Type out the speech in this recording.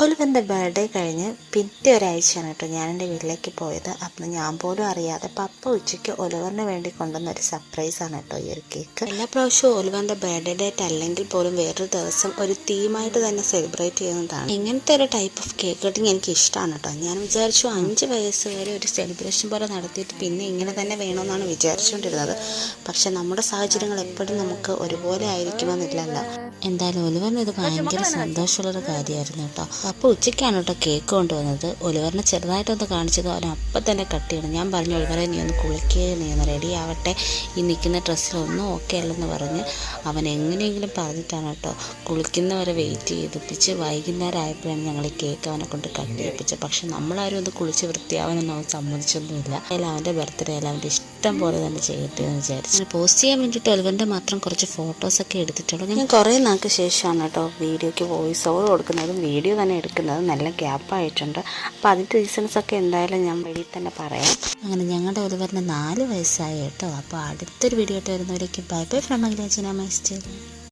ഒലിവറിൻ്റെ birthday കഴിഞ്ഞ് പിറ്റേ ഒരാഴ്ചയാണ് കേട്ടോ ഞാൻ എൻ്റെ വീട്ടിലേക്ക് പോയത്. അപ്പം ഞാൻ പോലും അറിയാതെ പപ്പ ഉച്ചയ്ക്ക് ഒലിവറിന് വേണ്ടി കൊണ്ടുവന്ന ഒരു സർപ്രൈസാണ് കേട്ടോ ഈ ഒരു കേക്ക്. എല്ലാ പ്രാവശ്യവും ഒലിവറിൻ്റെ ബർത്ത്ഡേ ഡേറ്റ് അല്ലെങ്കിൽ പോലും വേറൊരു ദിവസം ഒരു തീമായിട്ട് തന്നെ സെലിബ്രേറ്റ് ചെയ്യുന്നതാണ്. ഇങ്ങനത്തെ ഒരു ടൈപ്പ് ഓഫ് കേക്ക് കട്ടിങ് എനിക്ക് ഇഷ്ടമാണ് കേട്ടോ. ഞാൻ വിചാരിച്ചു 5 വയസ്സ് വരെ ഒരു സെലിബ്രേഷൻ പോലെ നടത്തിയിട്ട് പിന്നെ ഇങ്ങനെ തന്നെ വേണമെന്നാണ് വിചാരിച്ചുകൊണ്ടിരുന്നത്. പക്ഷെ നമ്മുടെ സാഹചര്യങ്ങൾ എപ്പോഴും നമുക്ക് ഒരുപോലെ ആയിരിക്കണമെന്നില്ലല്ലോ. എന്തായാലും ഒലിവറിന് ഇത് ഭയങ്കര സന്തോഷമുള്ളൊരു കാര്യമായിരുന്നു കേട്ടോ. അപ്പോൾ ഉച്ചയ്ക്കാണ് കേട്ടോ കേക്ക് കൊണ്ടുവന്നത്. ഒലിവറിനെ ചെറുതായിട്ടൊന്ന് കാണിച്ചത് അവൻ അപ്പം തന്നെ കട്ട് ചെയ്യണം. ഞാൻ പറഞ്ഞു ഒലിവറെ നീ ഒന്ന് കുളിക്കുകയും നീ ഒന്ന് റെഡി ആവട്ടെ, ഈ നിൽക്കുന്ന ഡ്രസ്സിലൊന്നും ഓക്കെ അല്ലെന്ന് പറഞ്ഞ് അവൻ എങ്ങനെയെങ്കിലും പറഞ്ഞിട്ടാണ് കേട്ടോ കുളിക്കുന്നവരെ വെയിറ്റ് ചെയ്തിപ്പിച്ച് വൈകുന്നേരം ആയപ്പോഴാണ് ഞങ്ങൾ ഈ കേക്ക് അവനെ കൊണ്ട് കട്ട് ചെയ്യിപ്പിച്ചത്. പക്ഷെ നമ്മളാരും ഒന്ന് കുളിച്ച് വൃത്തിയാവാനൊന്നും അവൻ സമ്മതിച്ചൊന്നുമില്ല. അതിൽ അവൻ്റെ ബർത്ത്ഡേ അല്ല അവൻ്റെ ഇഷ്ടം പോലെ തന്നെ ചെയ്യട്ടെ എന്ന് വിചാരിച്ചു. പോസ്റ്റ് ചെയ്യാൻ വേണ്ടിയിട്ട് ഒലിവറിൻ്റെ മാത്രം കുറച്ച് ഫോട്ടോസൊക്കെ എടുത്തിട്ടുള്ളൂ. ഞാൻ കുറേ നാൾക്ക് ശേഷമാണ് കേട്ടോ വീഡിയോയ്ക്ക് വോയിസ് ഓവർ കൊടുക്കുന്നതും വീഡിയോ തന്നെ എടുക്കുന്നത്. നല്ല ഗ്യാപ്പായിട്ടുണ്ട്. അപ്പോൾ അതിൻ്റെ റീസൺസൊക്കെ എന്തായാലും ഞാൻ വഴി തന്നെ പറയാം. അങ്ങനെ ഞങ്ങളുടെ ഒലിവറിന് 4 വയസ്സായി കേട്ടോ. അപ്പോൾ അടുത്തൊരു വീഡിയോ ആയിട്ട് വരുന്നവരേക്കും ബൈ ബൈ ഫ്രം അഖില.